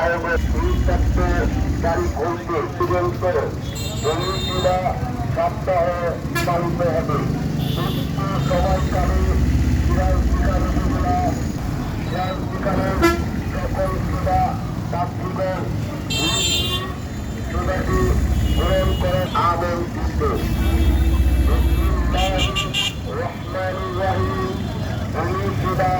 আয়োগের তারিখ হইতে পর্যন্ত এই ক্রীড়া সপ্তাহে পালিত হবে। সুস্থ সময়কালে সিরাজ বিকাল উপজেলা সিরাজ বিকালের সকল ক্রীড়া প্রার্থীগণ ক্রীড়াটি গ্রহণ করেন আমন্ত্রিত। রহমান রাহিম ক্রীড়া